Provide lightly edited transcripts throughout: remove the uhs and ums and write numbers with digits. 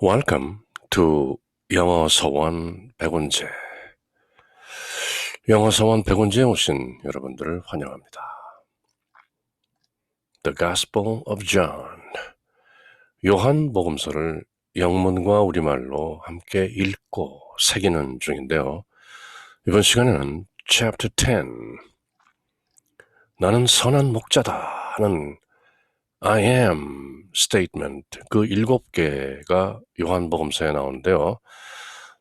Welcome to 영어 서원 백운제. 영어 서원 백운제에 오신 여러분들을 환영합니다. The Gospel of John. 요한 복음서를 영문과 우리말로 함께 읽고 새기는 중인데요. 이번 시간에는 Chapter 10. 나는 선한 목자다 하는 I am statement 그 7개가 요한 복음서에 나오는데요.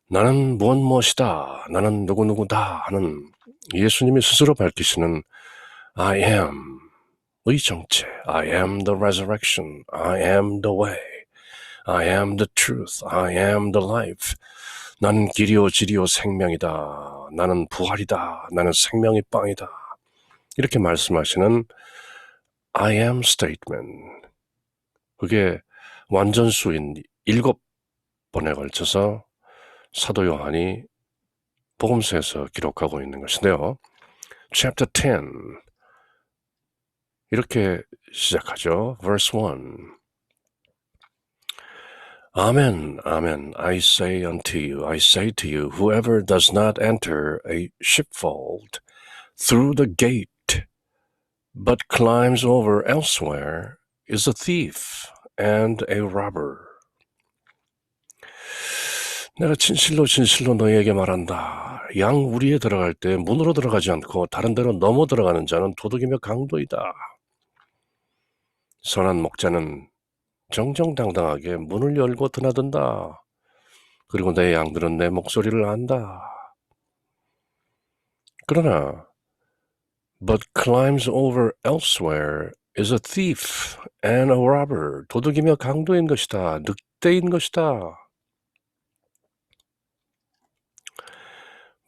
나는 무엇이다, 나는 누구누구다 하는 예수님이 스스로 밝히시는 I am의 정체, I am the resurrection, I am the way, I am the truth, I am the life. 나는 길이요 진리요 생명이다, 나는 부활이다, 나는 생명의 빵이다. 이렇게 말씀하시는 I am statement. 그게 완전수인 7번에 걸쳐서 사도 요한이 복음서에서 기록하고 있는 것인데요. Chapter 10 이렇게 시작하죠. Verse 1 Amen, amen, I say unto you, I say to you, whoever does not enter a sheepfold through the gate, but climbs over elsewhere, is a thief and a robber. 내가 진실로 진실로 너희에게 말한다. 양 우리에 들어갈 때 문으로 들어가지 않고 다른 데로 넘어 들어가는 자는 도둑이며 강도이다. 선한 목자는 정정당당하게 문을 열고 드나든다. 그리고 내 양들은 내 목소리를 안다. 그러나 but climbs over elsewhere is a thief and a robber. 도둑이며 강도인 것이다. 늑대인 것이다.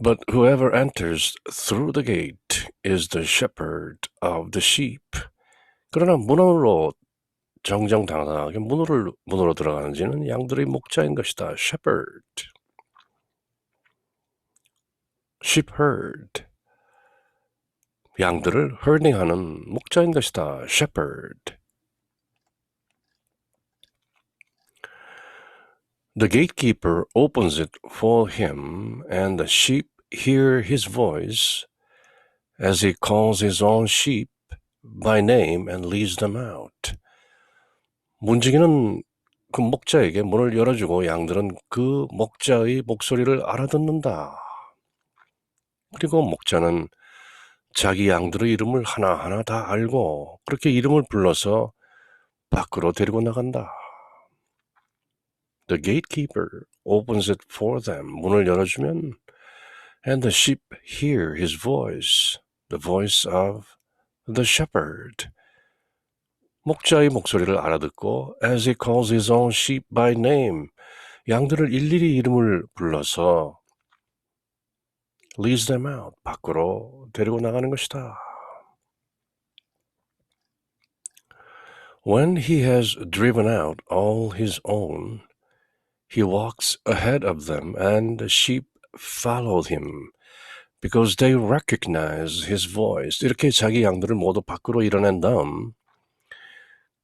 But whoever enters through the gate is the shepherd of the sheep. 그러나 문으로 정정당당하게 문으로 들어가는 자는 양들의 목자인 것이다. shepherd. shepherd. 양들을 herding하는 목자인 것이다. shepherd. The gatekeeper opens it for him, and the sheep hear his voice as he calls his own sheep by name and leads them out. 문지기는 그 목자에게 문을 열어주고 양들은 그 목자의 목소리를 알아듣는다. 그리고 목자는 자기 양들의 이름을 하나하나 다 알고 그렇게 이름을 불러서 밖으로 데리고 나간다. The gatekeeper opens it for them. 문을 열어주면 and the sheep hear his voice, the voice of the shepherd. 목자의 목소리를 알아듣고 as he calls his own sheep by name, 양들을 일일이 이름을 불러서 leads them out, 밖으로 데리고 나가는 것이다. When he has driven out all his own, he walks ahead of them, and the sheep follow him, because they recognize his voice. 이렇게 자기 양들을 모두 밖으로 이뤄낸 다음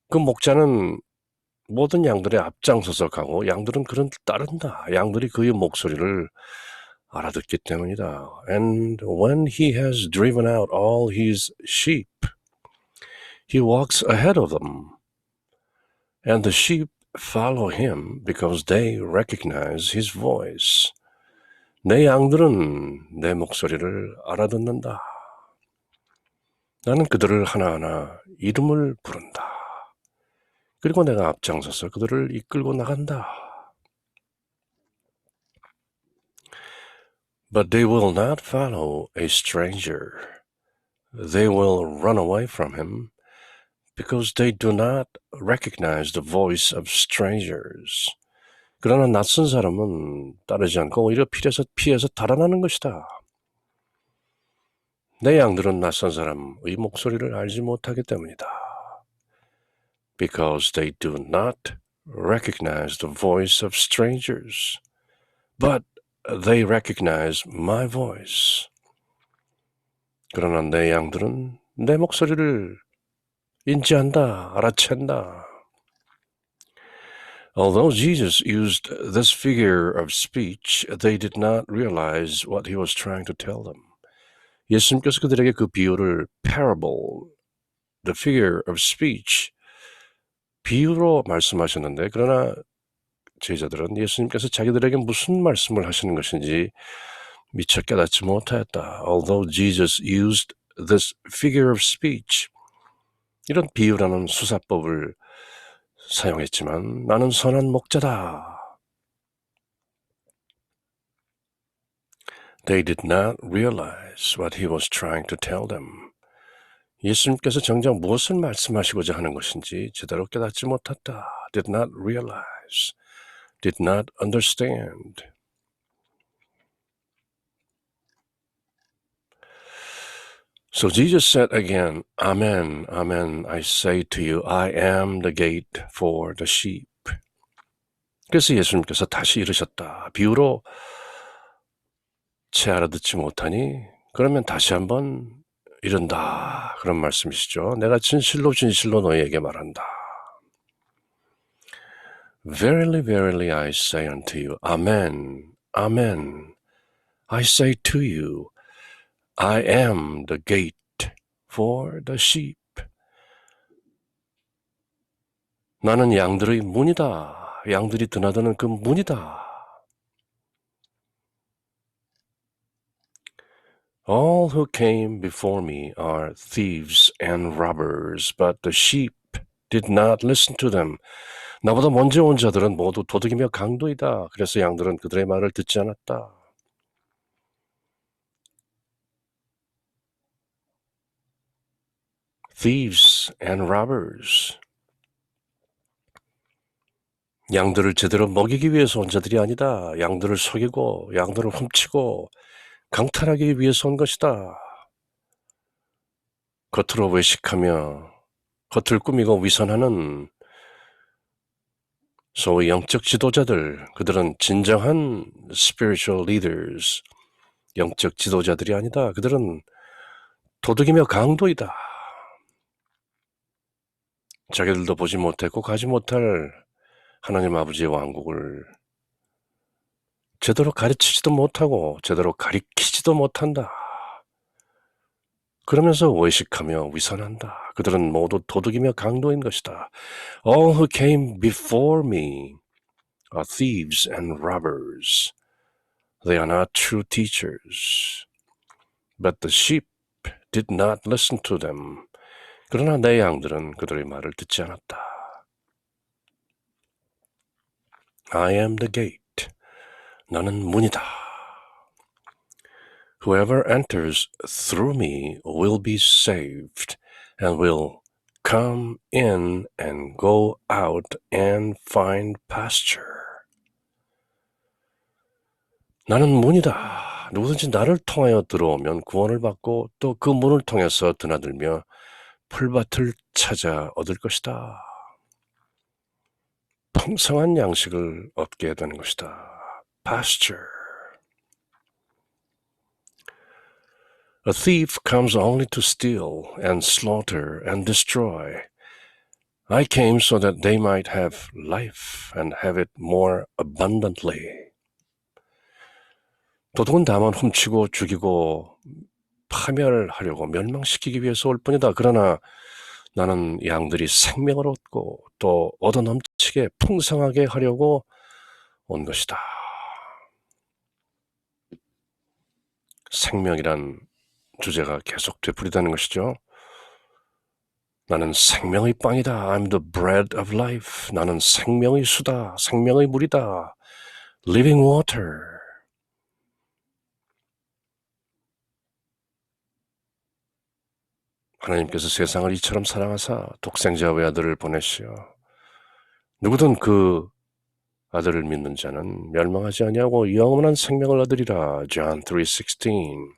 그 목자는 모든 양들의 앞장서서 가고 양들은 그를 따른다. 양들이 그의 목소리를 알아듣기 때문이다. And when he has driven out all his sheep, he walks ahead of them, and the sheep follow him because they recognize his voice. 내 양들은 내 목소리를 알아듣는다. 나는 그들을 하나하나 이름을 부른다. 그리고 내가 앞장서서 그들을 이끌고 나간다. But they will not follow a stranger. They will run away from him because they do not recognize the voice of strangers. 그러나 낯선 사람은 따르지 않고 오히려 피해서 달아나는 것이다. 내 양들은 낯선 사람의 목소리를 알지 못하기 때문이다. Because they do not recognize the voice of strangers, but they recognize my voice. 그러나 내 양들은 내 목소리를 인지한다, 알아챈다. Although Jesus used this figure of speech, they did not realize what he was trying to tell them. 예수님께서 그들에게 그 비유를 parable, the figure of speech, 비유로 말씀하셨는데 그러나 제자들은 예수님께서 자기들에게 무슨 말씀을 하시는 것인지 미처 깨닫지 못하였다. Although Jesus used this figure of speech, 이런 비유라는 수사법을 사용했지만 나는 선한 목자다. They did not realize what he was trying to tell them. 예수님께서 정작 무엇을 말씀하시고자 하는 것인지 제대로 깨닫지 못했다. Did not realize. Did not understand. So Jesus said again, Amen, Amen, I say to you, I am the gate for the sheep. 그래서 예수님께서 다시 이르셨다. 비유로 채 알아듣지 못하니 그러면 다시 한번 이른다. 그런 말씀이시죠. 내가 진실로 진실로 너희에게 말한다. Verily, verily, I say unto you, Amen, Amen, I say to you, I am the gate for the sheep. 나는 양들의 문이다. 양들이 드나드는 그 문이다. All who came before me are thieves and robbers, but the sheep did not listen to them. 나보다 먼저 온 자들은 모두 도둑이며 강도이다. 그래서 양들은 그들의 말을 듣지 않았다. Thieves and robbers. 양들을 제대로 먹이기 위해서 온 자들이 아니다. 양들을 속이고 양들을 훔치고 강탈하기 위해서 온 것이다. 겉으로 외식하며 겉을 꾸미고 위선하는 소위 영적 지도자들, 그들은 진정한 spiritual leaders, 영적 지도자들이 아니다. 그들은 도둑이며 강도이다. 자기들도 보지 못했고 가지 못할 하나님 아버지의 왕국을 제대로 가르치지도 못하고 제대로 가리키지도 못한다. 그러면서 외식하며 위선한다. 그들은 모두 도둑이며 강도인 것이다. All who came before me are thieves and robbers. They are not true teachers. But the sheep did not listen to them. 그러나 내 양들은 그들의 말을 듣지 않았다. I am the gate. 나는 문이다. Whoever enters through me will be saved and will come in and go out and find pasture. 나는 문이다. 누구든지 나를 통하여 들어오면 구원을 받고 또 그 문을 통해서 드나들며 풀밭을 찾아 얻을 것이다. 풍성한 양식을 얻게 되는 것이다. Pasture. A thief comes only to steal and slaughter and destroy. I came so that they might have life and have it more abundantly. 도둑은 다만 훔치고 죽이고 파멸하려고 멸망시키기 위해서 올 뿐이다. 그러나 나는 양들이 생명을 얻고 또 얻어넘치게 풍성하게 하려고 온 것이다. 생명이란 주제가 계속 되풀이되는 것이죠. 나는 생명의 빵이다. I'm the bread of life. 나는 생명의 수다. 생명의 물이다. Living water. 하나님께서 세상을 이처럼 사랑하사 독생자 외아들을 보내시어 누구든 그 아들을 믿는 자는 멸망하지 아니하고 영원한 생명을 얻으리라. John 3:16.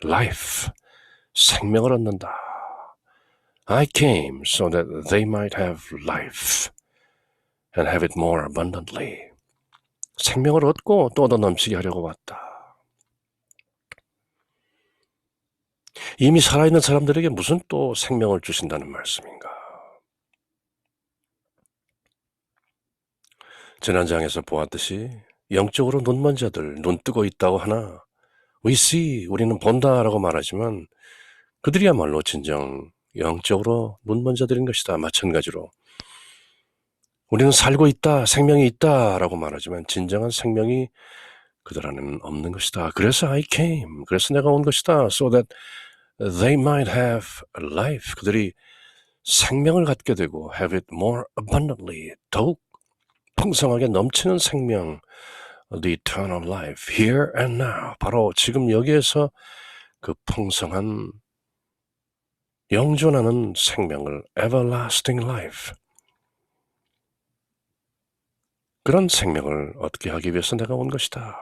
Life. 생명을 얻는다. I came so that they might have life and have it more abundantly. 생명을 얻고 또 얻어넘치게 하려고 왔다. 이미 살아있는 사람들에게 무슨 또 생명을 주신다는 말씀인가? 지난 장에서 보았듯이 영적으로 눈먼 자들, 눈 뜨고 있다고 하나 we see, 우리는 본다라고 말하지만 그들이야말로 진정 영적으로 눈먼 자들인 것이다. 마찬가지로 우리는 살고 있다, 생명이 있다라고 말하지만 진정한 생명이 그들 안에는 없는 것이다. 그래서 I came, 그래서 내가 온 것이다. So that they might have life, 그들이 생명을 갖게 되고 have it more abundantly, 더욱 풍성하게 넘치는 생명, the eternal life, here and now, 바로 지금 여기에서 그 풍성한 영존하는 생명을 everlasting life, 그런 생명을 얻게 하기 위해서 내가 온 것이다.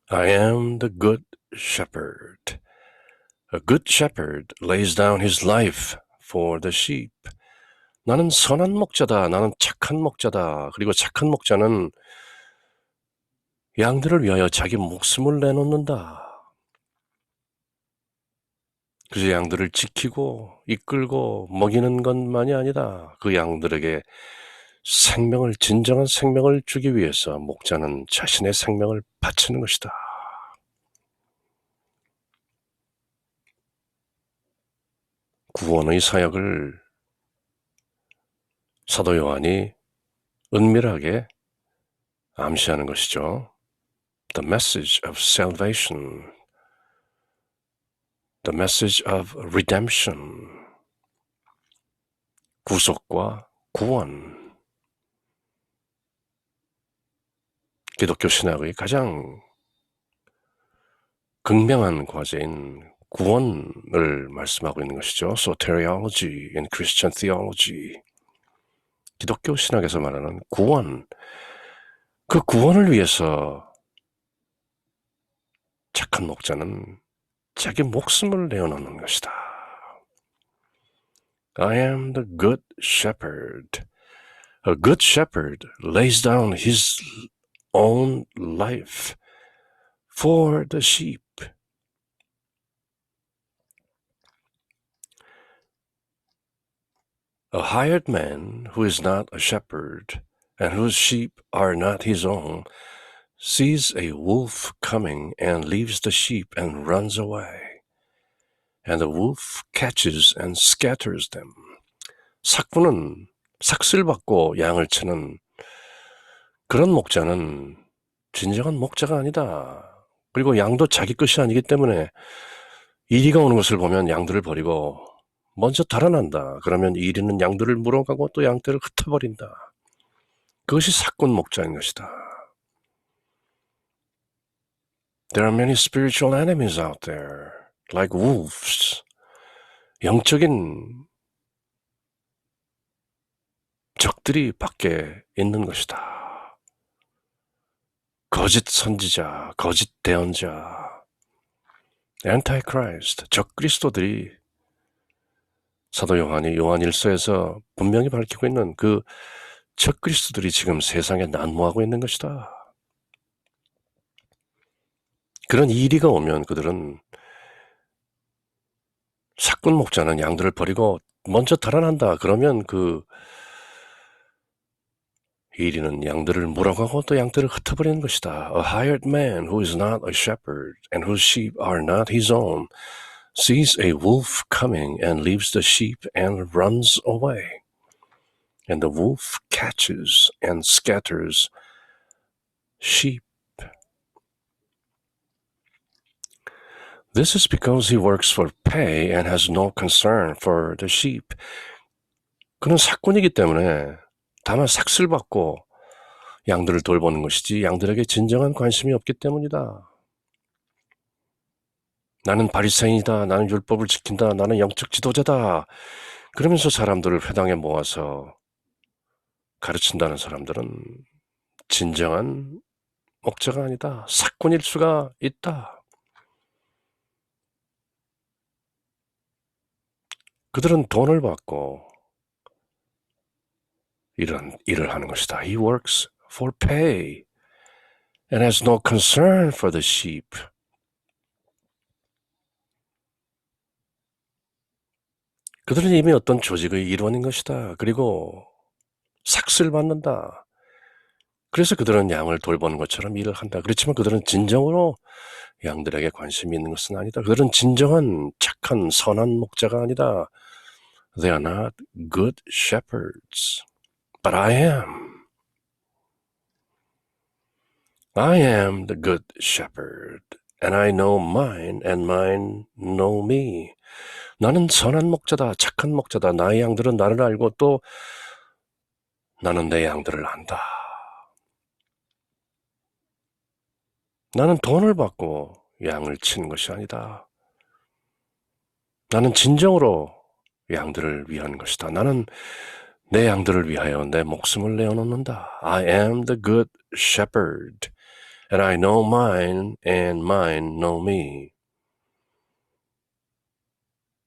I am the good shepherd. A good shepherd lays down his life for the sheep. 나는 선한 목자다. 나는 착한 목자다. 그리고 착한 목자는 양들을 위하여 자기 목숨을 내놓는다. 그저 양들을 지키고 이끌고 먹이는 것만이 아니다. 그 양들에게 생명을, 진정한 생명을 주기 위해서 목자는 자신의 생명을 바치는 것이다. 구원의 사역을 사도 요한이 은밀하게 암시하는 것이죠. The message of salvation, the message of redemption, 구속과 구원. 기독교 신학의 가장 극명한 과제인 구원을 말씀하고 있는 것이죠. Soteriology in Christian theology. 기독교 신학에서 말하는 구원. 그 구원을 위해서 착한 목자는 자기 목숨을 내어놓는 것이다. I am the good shepherd. A good shepherd lays down his own life for the sheep. A hired man who is not a shepherd and whose sheep are not his own sees a wolf coming and leaves the sheep and runs away. And the wolf catches and scatters them. 삭부는 삭슬 받고 양을 치는 그런 목자는 진정한 목자가 아니다. 그리고 양도 자기 것이 아니기 때문에 이리가 오는 것을 보면 양들을 버리고 먼저 달아난다. 그러면 이리는 양들을 물어가고 또 양떼를 흩어버린다. 그것이 사꾼 목자인 것이다. There are many spiritual enemies out there, like wolves. 영적인 적들이 밖에 있는 것이다. 거짓 선지자, 거짓 대언자, Antichrist, 적그리스도들이 사도 요한이 요한 1서에서 분명히 밝히고 있는 그 적그리스도들이 지금 세상에 난무하고 있는 것이다. 그런 이리가 오면 그들은 삭군 목자는 양들을 버리고 먼저 달아난다. 그러면 그 이리는 양들을 물어가고 또 양들을 흩어버리는 것이다. A hired man who is not a shepherd and whose sheep are not his own sees a wolf coming and leaves the sheep and runs away. And the wolf catches and scatters sheep. This is because he works for pay and has no concern for the sheep. 그는 삭군이기 때문에 다만 삭슬 받고 양들을 돌보는 것이지 양들에게 진정한 관심이 없기 때문이다. 나는 바리새인이다. 나는 율법을 지킨다. 나는 영적 지도자다. 그러면서 사람들을 회당에 모아서 가르친다는 사람들은 진정한 목자가 아니다. 삭군일 수가 있다. 그들은 돈을 받고 이런 일을 하는 것이다. He works for pay and has no concern for the sheep. 그들은 이미 어떤 조직의 일원인 것이다. 그리고 삭슬 받는다. 그래서 그들은 양을 돌보는 것처럼 일을 한다. 그렇지만 그들은 진정으로 양들에게 관심이 있는 것은 아니다. 그들은 진정한 착한 선한 목자가 아니다. They are not good shepherds. But I am. I am the good shepherd. And I know mine and mine know me. 나는 선한 목자다. 착한 목자다. 나의 양들은 나를 알고 또 나는 내 양들을 안다. 나는 돈을 받고 양을 치는 것이 아니다. 나는 진정으로 양들을 위한 것이다. 나는 내 양들을 위하여 내 목숨을 내어놓는다. I am the good shepherd, and I know mine, and mine know me.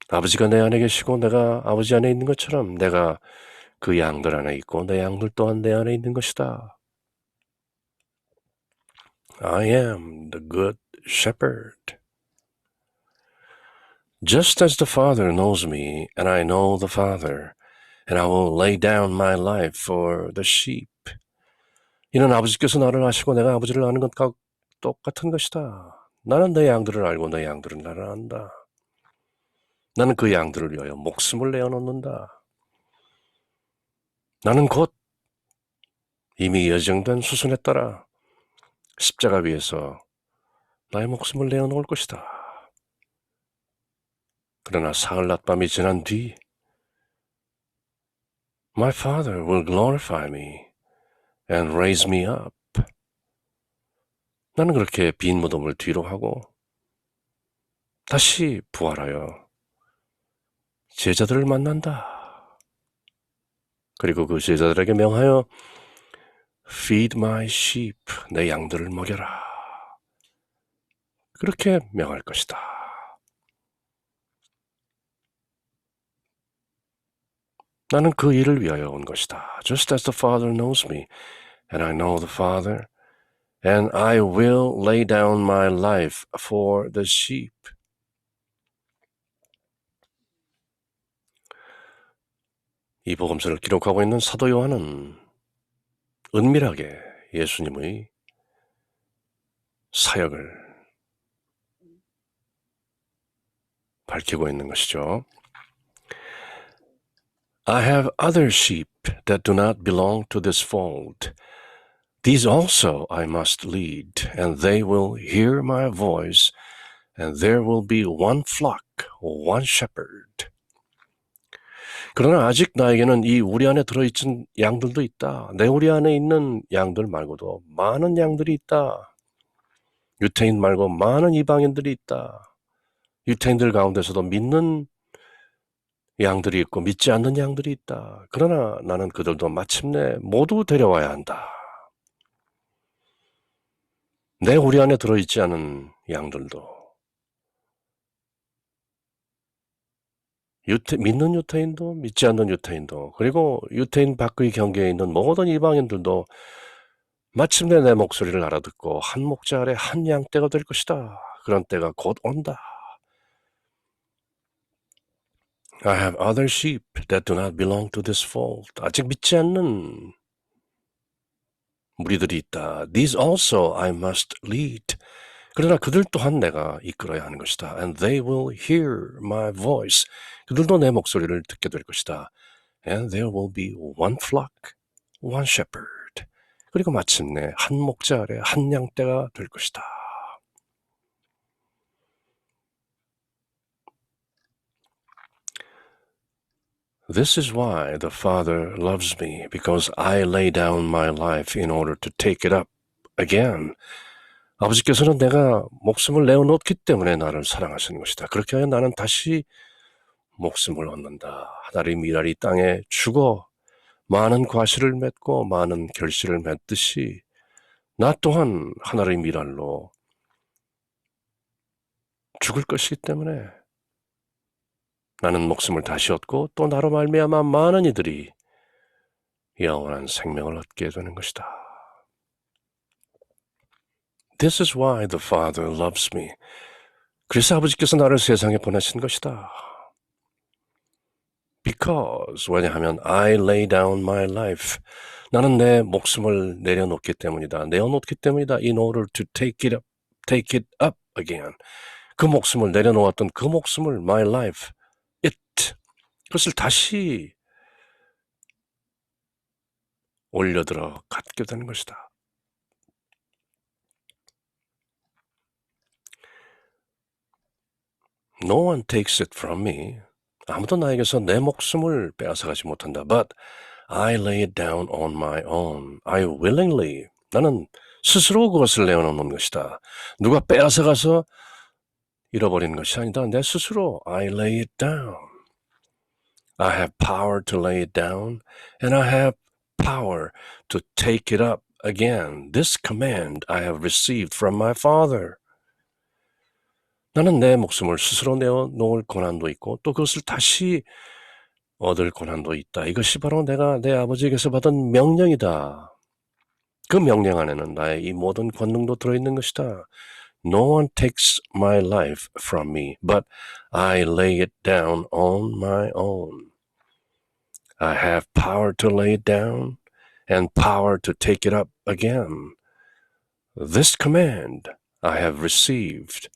아버지가 내 안에 계시고 내가 아버지 안에 있는 것처럼 내가 그 양들 안에 있고 내 양들 또한 내 안에 있는 것이다. I am the good shepherd. Just as the Father knows me, and I know the Father, and I will lay down my life for the sheep. 이는 아버지께서 나를 아시고 내가 아버지를 아는 것과 똑같은 것이다. 나는 내 양들을 알고 내 양들은 나를 안다. 나는 그 양들을 위하여 목숨을 내어놓는다. 나는 곧 이미 예정된 수순에 따라 십자가 위에서 나의 목숨을 내어놓을 것이다. 그러나 사흘 낮밤이 지난 뒤 My Father will glorify me and raise me up. 나는 그렇게 빈 무덤을 뒤로 하고 다시 부활하여 제자들을 만난다. 그리고 그 제자들에게 명하여 Feed my sheep, 내 양들을 먹여라. 그렇게 명할 것이다. 나는 그 일을 위하여 온 것이다. Just as the Father knows me, and I know the Father, and I will lay down my life for the sheep. 이 복음서를 기록하고 있는 사도 요한은 은밀하게 예수님의 사역을 밝히고 있는 것이죠. I have other sheep that do not belong to this fold. These also I must lead, and they will hear my voice, and there will be one flock, one shepherd. 그러나 아직 나에게는 이 우리 안에 들어있는 양들도 있다. 내 우리 안에 있는 양들 말고도 많은 양들이 있다. 유태인 말고 많은 이방인들이 있다. 유태인들 가운데서도 믿는 양들이 있고 믿지 않는 양들이 있다. 그러나 나는 그들도 마침내 모두 데려와야 한다. 내 우리 안에 들어있지 않은 양들도 믿는 유태인도 믿지 않는 유태인도 그리고 유태인 밖의 경계에 있는 모든 이방인들도 마침내 내 목소리를 알아듣고 한 목자 아래 한 양떼가 될 것이다. 그런 때가 곧 온다. I have other sheep that do not belong to this fold. 아직 믿지 않는 무리들이 있다. These also I must lead. 그러나 그들 또한 내가 이끌어야 하는 것이다. And they will hear my voice. 그들도 내 목소리를 듣게 될 것이다. And there will be one flock, one shepherd. 그리고 마침내 한 목자 아래 한 양떼가 될 것이다. This is why the Father loves me, because I lay down my life in order to take it up again. 아버지께서는 내가 목숨을 내어놓기 때문에 나를 사랑하시는 것이다. 그렇게 하여 나는 다시 목숨을 얻는다. 하나님 미랄이 땅에 죽어 많은 과실을 맺고 많은 결실을 맺듯이 나 또한 하나님의 미랄로 죽을 것이기 때문에 나는 목숨을 다시 얻고 또 나로 말미암아 많은 이들이 영원한 생명을 얻게 되는 것이다. This is why the Father loves me. 그래서 아버지께서 나를 세상에 보내신 것이다. Because, 왜냐하면 I lay down my life. 나는 내 목숨을 내려놓기 때문이다. 내어놓기 때문이다. In order to take it up again. 그 목숨을 내려놓았던 그 목숨을 my life, it. 그것을 다시 올려들어 갖게 되는 것이다. No one takes it from me. 아무도 나에게서 내 목숨을 빼앗아가지 못한다. But I lay it down on my own. I willingly. 나는 스스로 그것을 내어놓는 것이다. 누가 빼앗아가서 잃어버리는 것이 아니다. 내 스스로 I lay it down. I have power to lay it down, and I have power to take it up again. This command I have received from my Father. 나는 내 목숨을 스스로 내어놓을 권한도 있고 또 그것을 다시 얻을 권한도 있다. 이것이 바로 내가 내 아버지에게서 받은 명령이다. 그 명령 안에는 나의 이 모든 권능도 들어있는 것이다. No one takes my life from me, but I lay it down on my own. I have power to lay it down and power to take it up again. This command I have received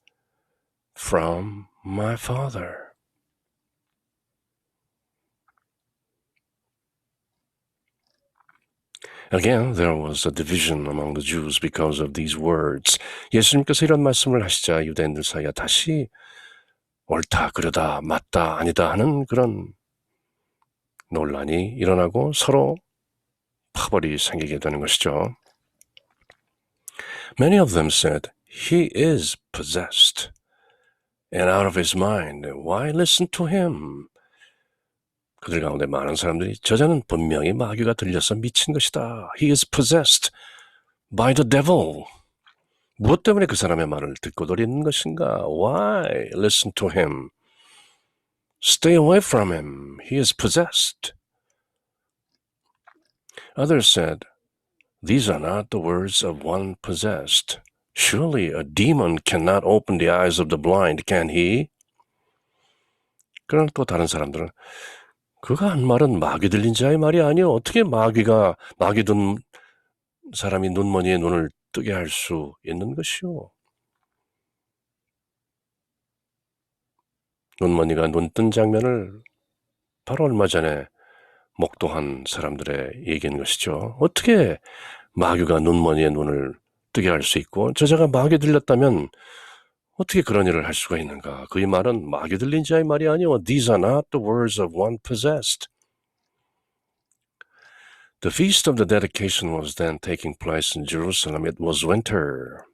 from my Father. Again, there was a division among the Jews because of these words. 예수님께서 이런 말씀을 하시자 유대인들 사이에 다시 옳다, 그러다, 맞다, 아니다 하는 그런 논란이 일어나고 서로 파벌이 생기게 되는 것이죠. Many of them said, He is possessed and out of his mind. Why listen to him? 그들 가운데 많은 사람들이 저자는 분명히 마귀가 들려서 미친 것이다. He is possessed by the devil. 무엇 때문에 그 사람의 말을 듣고 들이는 것인가? Why listen to him? Stay away from him. He is possessed. Others said, These are not the words of one possessed. Surely a demon cannot open the eyes of the blind, can he? 그러나 또 다른 사람들은 그가 한 말은 마귀 들린 자의 말이 아니요. 어떻게 마귀 든 사람이 눈머니에 눈을 뜨게 할 수 있는 것이요. 눈머니가 눈뜬 장면을 바로 얼마 전에 목도한 사람들의 얘기인 것이죠. 어떻게 마귀가 눈머니에 눈을 뜨게 할 수 있고 저자가 마귀 들렸다면 어떻게 그런 일을 할 수가 있는가? 그의 말은 마귀 들린 자의 말이 아니오. These are not the words of one possessed. The feast of the dedication was then taking place in Jerusalem. It was winter.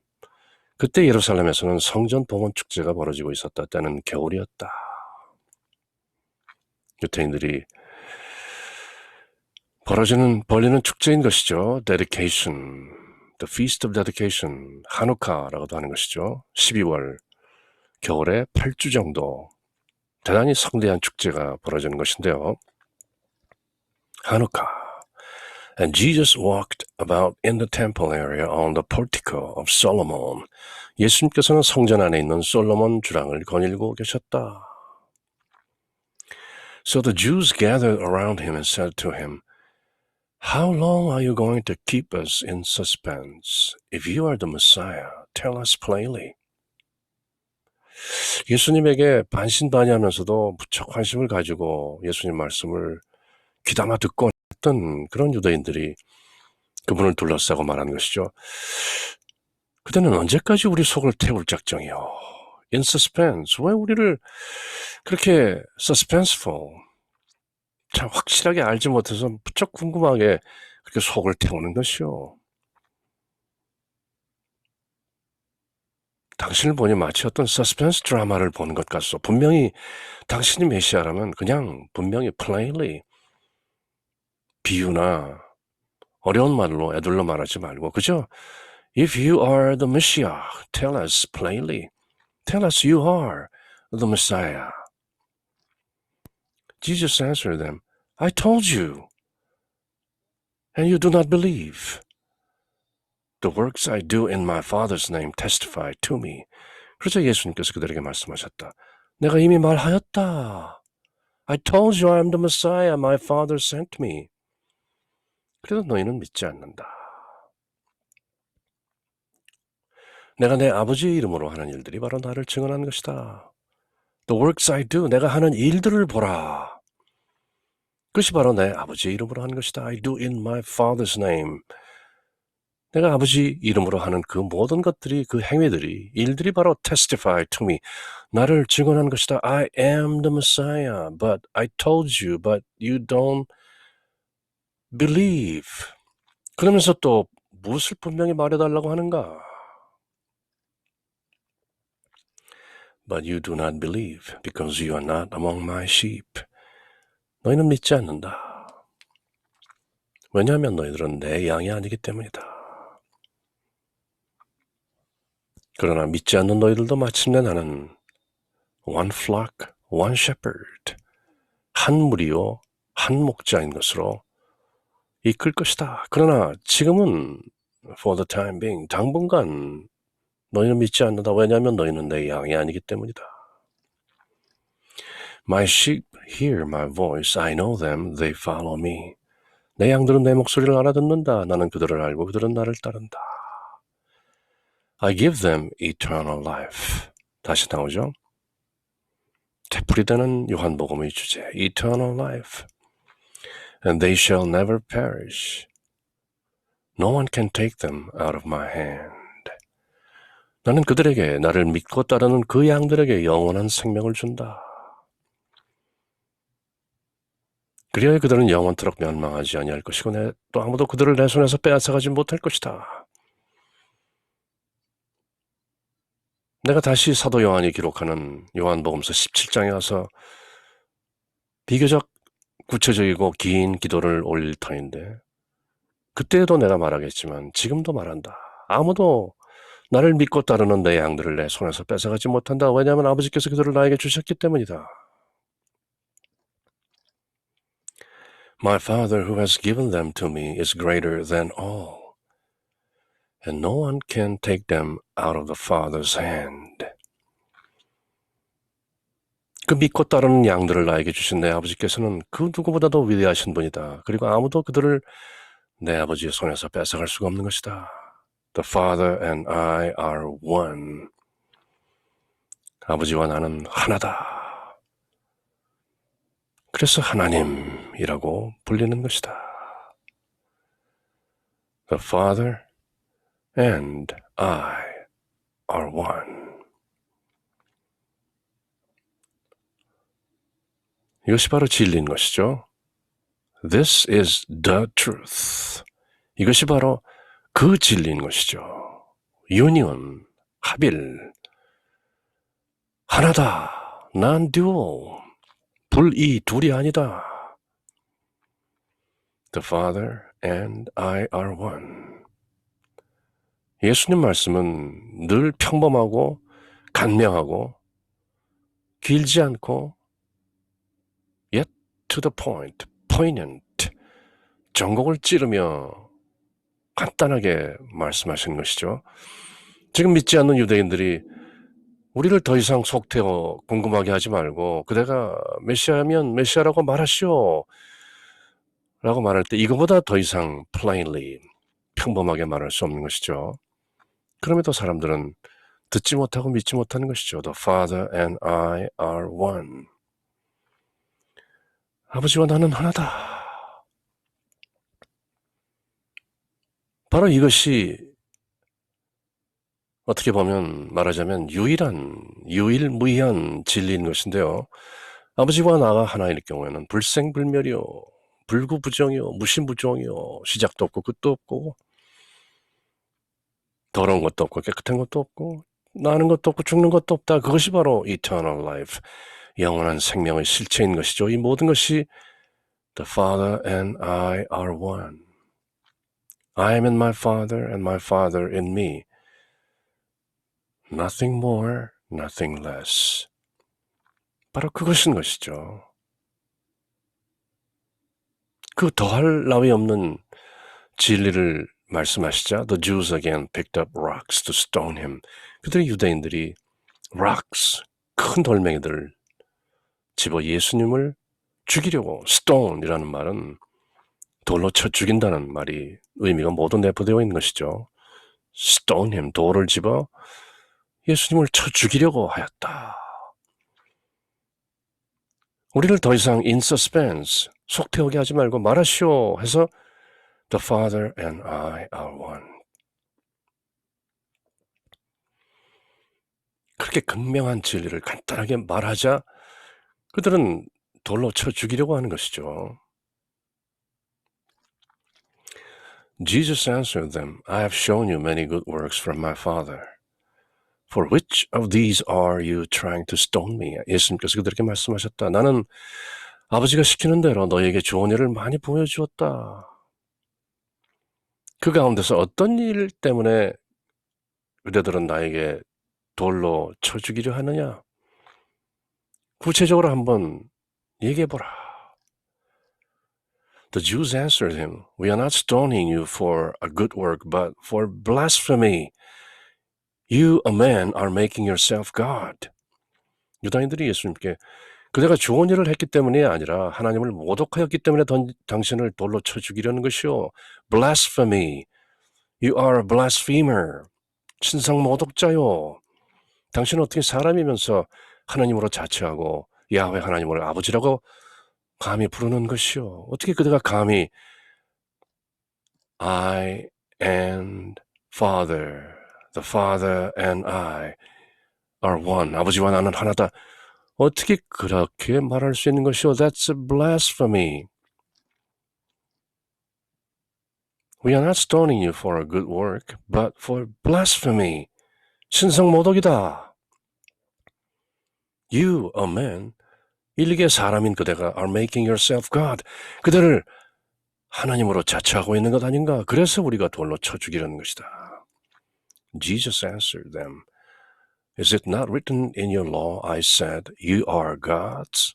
그때 예루살렘에서는 성전 봉헌 축제가 벌어지고 있었다. 때는 겨울이었다. 유대인들이 벌리는 축제인 것이죠. Dedication. The Feast of Dedication, 하누카라고도 하는 것이죠. 12월, 겨울에 8주 정도 대단히 성대한 축제가 벌어지는 것인데요. 하누카. And Jesus walked about in the temple area on the portico of Solomon. 예수님께서는 성전 안에 있는 솔로몬 주랑을 거닐고 계셨다. So the Jews gathered around him and said to him, How long are you going to keep us in suspense? If you are the Messiah, tell us plainly. 예수님에게 반신반의하면서도 무척 관심을 가지고 예수님 말씀을 귀담아 듣고 했던 그런 유대인들이 그분을 둘러싸고 말한 것이죠. 그대는 언제까지 우리 속을 태울 작정이요? In suspense. 왜 우리를 그렇게 suspenseful? 참 확실하게 알지 못해서 무척 궁금하게 그렇게 속을 태우는 것이요. 당신을 보니 마치 어떤 서스펜스 드라마를 보는 것 같소. 분명히 당신이 메시아라면 그냥 분명히 plainly 비유나 어려운 말로 애둘러 말하지 말고 그죠? If you are the Messiah, tell us plainly. Tell us you are the Messiah. Jesus answered them, I told you, and you do not believe. The works I do in my Father's name testify to me. 그래서 예수님께서 그들에게 말씀하셨다. 내가 이미 말하였다. I told you I'm the Messiah. My Father sent me. 그래도 너희는 믿지 않는다. 내가 내 아버지의 이름으로 하는 일들이 바로 나를 증언한 것이다. The works I do, 내가 하는 일들을 보라. 그것이 바로 내 아버지의 이름으로 한 것이다. I do in my Father's name. 내가 아버지 이름으로 하는 그 모든 것들이, 그 행위들이, 일들이 바로 testify to me. 나를 증언한 것이다. I am the Messiah, but I told you, but you don't believe. 그러면서 또 무엇을 분명히 말해달라고 하는가? But you do not believe, because you are not among my sheep. 너희는 믿지 않는다. 왜냐하면 너희들은 내 양이 아니기 때문이다. 그러나 믿지 않는 너희들도 마침내 나는 one flock, one shepherd, 한 무리요, 한 목자인 것으로 이끌 것이다. 그러나 지금은 for the time being, 당분간 너희는 믿지 않는다. 왜냐하면 너희는 내 양이 아니기 때문이다. My sheep hear my voice. I know them. They follow me. 내 양들은 내 목소리를 알아듣는다. 나는 그들을 알고 그들은 나를 따른다. I give them eternal life. 다시 나오죠. 되풀이되는 요한복음의 주제, eternal life. And they shall never perish. No one can take them out of my hand. 나는 그들에게, 나를 믿고 따르는 그 양들에게 영원한 생명을 준다. 그리하여 그들은 영원토록 멸망하지 아니할 것이고 또 아무도 그들을 내 손에서 빼앗아가지 못할 것이다. 내가 다시 사도 요한이 기록하는 요한복음서 17장에 와서 비교적 구체적이고 긴 기도를 올릴 터인데 그때도 내가 말하겠지만 지금도 말한다. 아무도 나를 믿고 따르는 내 양들을 내 손에서 뺏어가지 못한다. 왜냐하면 아버지께서 그들을 나에게 주셨기 때문이다. My Father who has given them to me is greater than all, and no one can take them out of the Father's hand. 그 믿고 따르는 양들을 나에게 주신 내 아버지께서는 그 누구보다도 위대하신 분이다. 그리고 아무도 그들을 내 아버지의 손에서 뺏어갈 수가 없는 것이다. The Father and I are one. 아버지와 나는 하나다. 그래서 하나님이라고 불리는 것이다. The Father and I are one. 이것이 바로 진리인 것이죠. This is the truth. 이것이 바로 그 진리인 것이죠. 유니온, 합일, 하나다, non-dual, 불이 둘이 아니다. The Father and I are one. 예수님 말씀은 늘 평범하고 간명하고 길지 않고 yet to the point, poignant, 전곡을 찌르며 간단하게 말씀하시는 것이죠. 지금 믿지 않는 유대인들이 우리를 더 이상 속태워 궁금하게 하지 말고 그대가 메시아면 메시아라고 말하시오 라고 말할 때 이거보다 더 이상 plainly, 평범하게 말할 수 없는 것이죠. 그럼에도 사람들은 듣지 못하고 믿지 못하는 것이죠. The Father and I are one. 아버지와 나는 하나다. 바로 이것이 어떻게 보면 말하자면 유일무이한 진리인 것인데요. 아버지와 나가 하나일 경우에는 불생불멸이요, 불구부정이요, 무신부종이요, 시작도 없고 끝도 없고 더러운 것도 없고 깨끗한 것도 없고 나는 것도 없고 죽는 것도 없다. 그것이 바로 eternal life, 영원한 생명의 실체인 것이죠. 이 모든 것이 The Father and I are one. I am in my Father and my Father in me. Nothing more, nothing less. 바로 그것인 것이죠. 그 더할 나위 없는 진리를 말씀하시자 The Jews again picked up rocks to stone him. 그들의 유대인들이 rocks, 큰 돌멩이들을 집어 예수님을 죽이려고 stone이라는 말은 돌로 쳐 죽인다는 말이 의미가 모두 내포되어 있는 것이죠. stone him, 돌을 집어 예수님을 쳐 죽이려고 하였다. 우리를 더 이상 in suspense, 속태우게 하지 말고 말하시오 해서 The Father and I are one. 그렇게 극명한 진리를 간단하게 말하자 그들은 돌로 쳐 죽이려고 하는 것이죠. Jesus answered them, I have shown you many good works from my Father. For which of these are you trying to stone me? 예수님께서 그들에게 말씀하셨다. 나는 아버지가 시키는 대로 너희에게 좋은 일을 많이 보여주었다. 그 가운데서 어떤 일 때문에 그대들은 나에게 돌로 쳐 죽이려 하느냐? 구체적으로 한번 얘기해보라. The Jews answered him, We are not stoning you for a good work, but for blasphemy. You, a man, are making yourself God. 유다인들이 예수님께 그대가 좋은 일을 했기 때문이 아니라 하나님을 모독하였기 때문에 당신을 돌로 쳐 죽이려는 것이요. Blasphemy. You are a blasphemer. 신성 모독자요. 당신은 어떻게 사람이면서 하나님으로 자처하고 야훼 하나님을 아버지라고 감히 부르는 것이요. 어떻게 그대가 감히 I and Father, the Father and I are one. 아버지와 나는 하나다. 어떻게 그렇게 말할 수 있는 것이요? That's a blasphemy. We are not stoning you for a good work, but for blasphemy. 신성모독이다. You, a man, 일개 사람인 그대가 are making yourself God. 그대를 하나님으로 자처하고 있는 것 아닌가? 그래서 우리가 돌로 쳐 죽이려는 것이다. Jesus answered them, Is it not written in your law, I said, you are gods?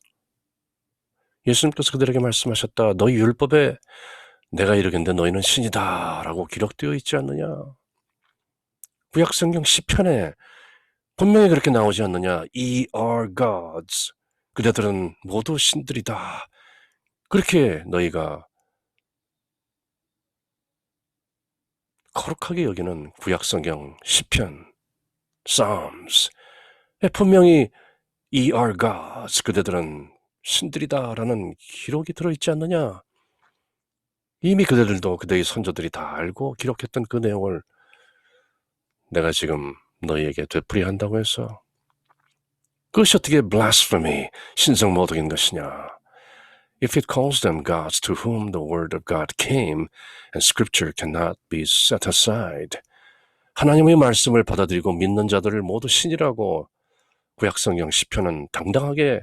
예수님께서 그들에게 말씀하셨다. 너희 율법에 내가 이르겠는데 너희는 신이다 라고 기록되어 있지 않느냐? 구약성경 시편에 분명히 그렇게 나오지 않느냐? Ye are gods. 그대들은 모두 신들이다. 그렇게 너희가 거룩하게 여기는 구약성경 시편, Psalms에 분명히 Ye are gods. 그대들은 신들이다라는 기록이 들어있지 않느냐? 이미 그대들도 그대의 선조들이 다 알고 기록했던 그 내용을 내가 지금 너희에게 되풀이한다고 해서 그것이 어떻게 blasphemy, 신성모독인 것이냐? If it calls them gods to whom the word of God came and scripture cannot be set aside. 하나님의 말씀을 받아들이고 믿는 자들을 모두 신이라고 구약성경 시편은 당당하게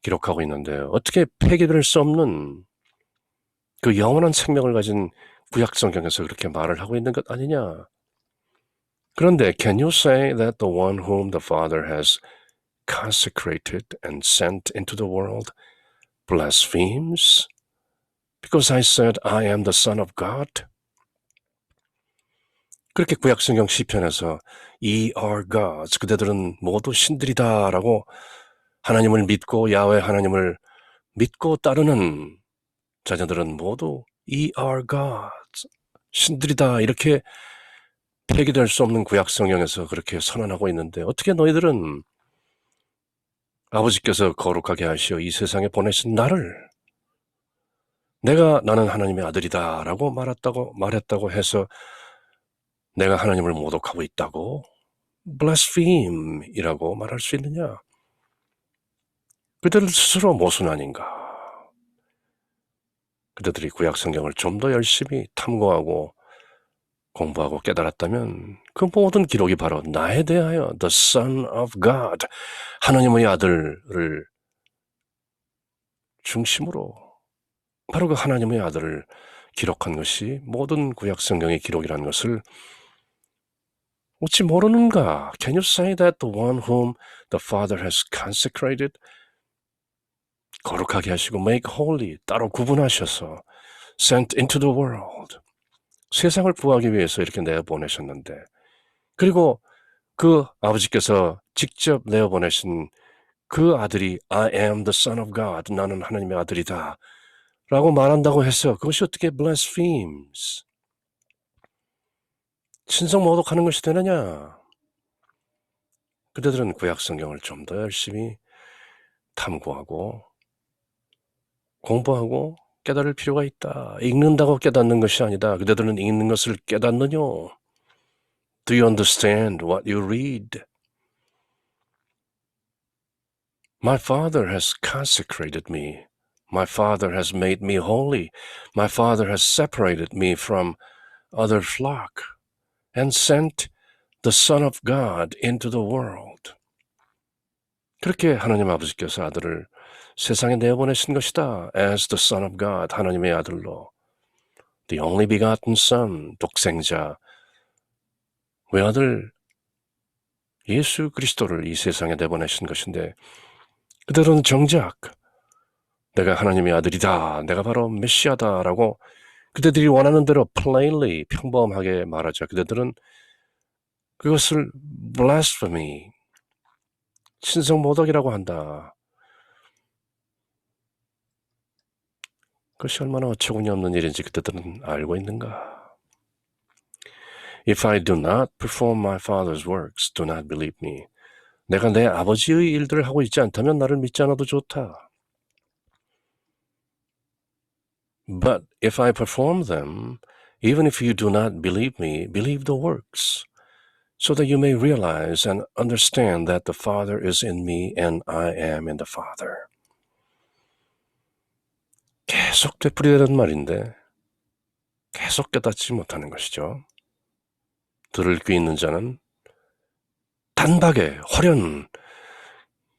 기록하고 있는데 어떻게 폐기될 수 없는 그 영원한 생명을 가진 구약성경에서 그렇게 말을 하고 있는 것 아니냐? 그런데 can you say that the one whom the Father has consecrated and sent into the world blasphemes? Because I said I am the Son of God? 그렇게 구약성경 시편에서 Ye are gods, 그대들은 모두 신들이다 라고 하나님을 믿고 야훼 하나님을 믿고 따르는 자녀들은 모두 Ye are gods, 신들이다 이렇게 폐기될 수 없는 구약성경에서 그렇게 선언하고 있는데 어떻게 너희들은 아버지께서 거룩하게 하시어 이 세상에 보내신 나를 나는 하나님의 아들이다 라고 말했다고 해서 내가 하나님을 모독하고 있다고 blaspheme이라고 말할 수 있느냐? 그들은 스스로 모순 아닌가? 그들이 구약성경을 좀 더 열심히 탐구하고 공부하고 깨달았다면 그 모든 기록이 바로 나에 대하여 the Son of God, 하나님의 아들을 중심으로 바로 그 하나님의 아들을 기록한 것이 모든 구약성경의 기록이라는 것을 어찌 모르는가? Can you say that the one whom the Father has consecrated, 거룩하게 하시고 make holy, 따로 구분하셔서 sent into the world, 세상을 구하기 위해서 이렇게 내어보내셨는데 그리고 그 아버지께서 직접 내어보내신 그 아들이 I am the son of God, 나는 하나님의 아들이다 라고 말한다고 해서 그것이 어떻게 blasphemes, 신성 모독하는 것이 되느냐? 그대들은 구약 성경을 좀 더 열심히 탐구하고 공부하고 깨달을 필요가 있다. 읽는다고 깨닫는 것이 아니다. 그대들은 읽는 것을 깨닫느냐? Do you understand what you read? My Father has consecrated me. My Father has made me holy. My Father has separated me from other flock and sent the Son of God into the world. 그렇게 하나님 아버지께서 아들을 세상에 내보내신 것이다. As the Son of God, 하나님의 아들로. The only begotten Son, 독생자, 외아들 예수 그리스도를 이 세상에 내보내신 것인데 그들은 정작 내가 하나님의 아들이다, 내가 바로 메시아다라고 그들이 원하는 대로 plainly, 평범하게 말하자. 그들은 그것을 blasphemy, 신성모독이라고 한다. 그것이 얼마나 어처구니 없는 일인지 그들은 알고 있는가? If I do not perform my father's works, do not believe me. 내가 내 아버지의 일들을 하고 있지 않다면 나를 믿지 않아도 좋다. But if I perform them, even if you do not believe me, believe the works, so that you may realize and understand that the Father is in me and I am in the Father. 계속 되풀이되는 말인데 계속 깨닫지 못하는 것이죠. 들을 귀 있는 자는 단박에 홀연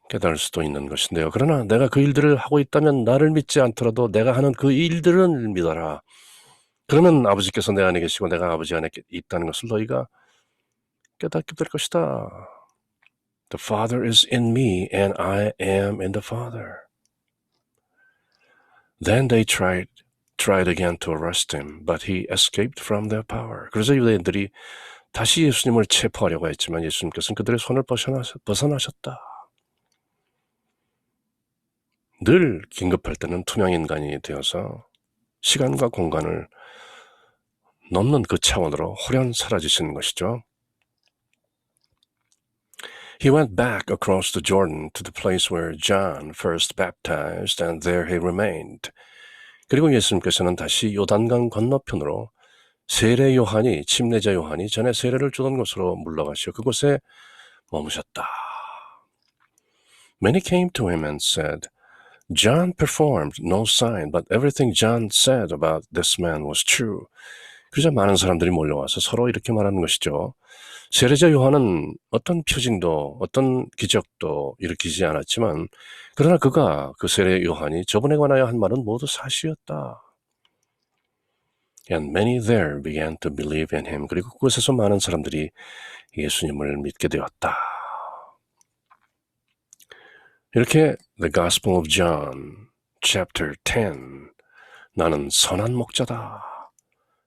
깨달을 수도 있는 것인데요. 그러나 내가 그 일들을 하고 있다면 나를 믿지 않더라도 내가 하는 그 일들을 믿어라. 그러면 아버지께서 내 안에 계시고 내가 아버지 안에 있다는 것을 너희가 깨닫게 될 것이다. The Father is in me and I am in the Father. Then they tried again to arrest him, but he escaped from their power. 그래서 유대인들이 다시 예수님을 체포하려고 했지만 예수님께서는 그들의 손을 벗어나셨다. 늘 긴급할 때는 투명인간이 되어서 시간과 공간을 넘는 그 차원으로 홀연 사라지시는 것이죠. He went back across the Jordan to the place where John first baptized, and there he remained. 그리고 예수님께서는 다시 요단강 건너편으로 세례 요한이, 침례자 요한이 전에 세례를 주던 곳으로 물러가시어 그곳에 머무셨다. Many came to him and said, John performed no sign, but everything John said about this man was true. 그러자 많은 사람들이 몰려와서 서로 이렇게 말하는 것이죠. 세례자 요한은 어떤 표징도 어떤 기적도 일으키지 않았지만 그러나 그가 그 세례 요한이 저분에 관하여 한 말은 모두 사실이었다. And many there began to believe in him. 그리고 그곳에서 많은 사람들이 예수님을 믿게 되었다. 이렇게 The Gospel of John, chapter 10, 나는 선한 목자다.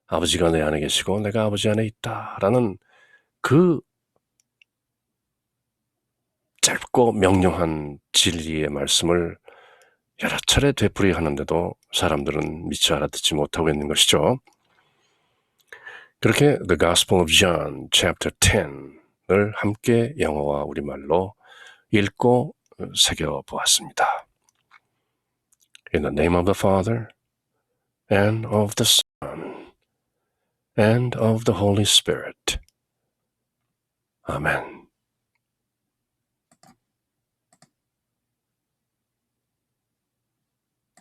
아버지가 내 안에 계시고 내가 아버지 안에 있다. 라는 그 짧고 명료한 진리의 말씀을 여러 차례 되풀이하는데도 사람들은 미처 알아듣지 못하고 있는 것이죠. 그렇게 The Gospel of John, chapter 10을 함께 영어와 우리말로 읽고 새겨보았습니다. In the name of the Father, and of the Son, and of the Holy Spirit. Amen.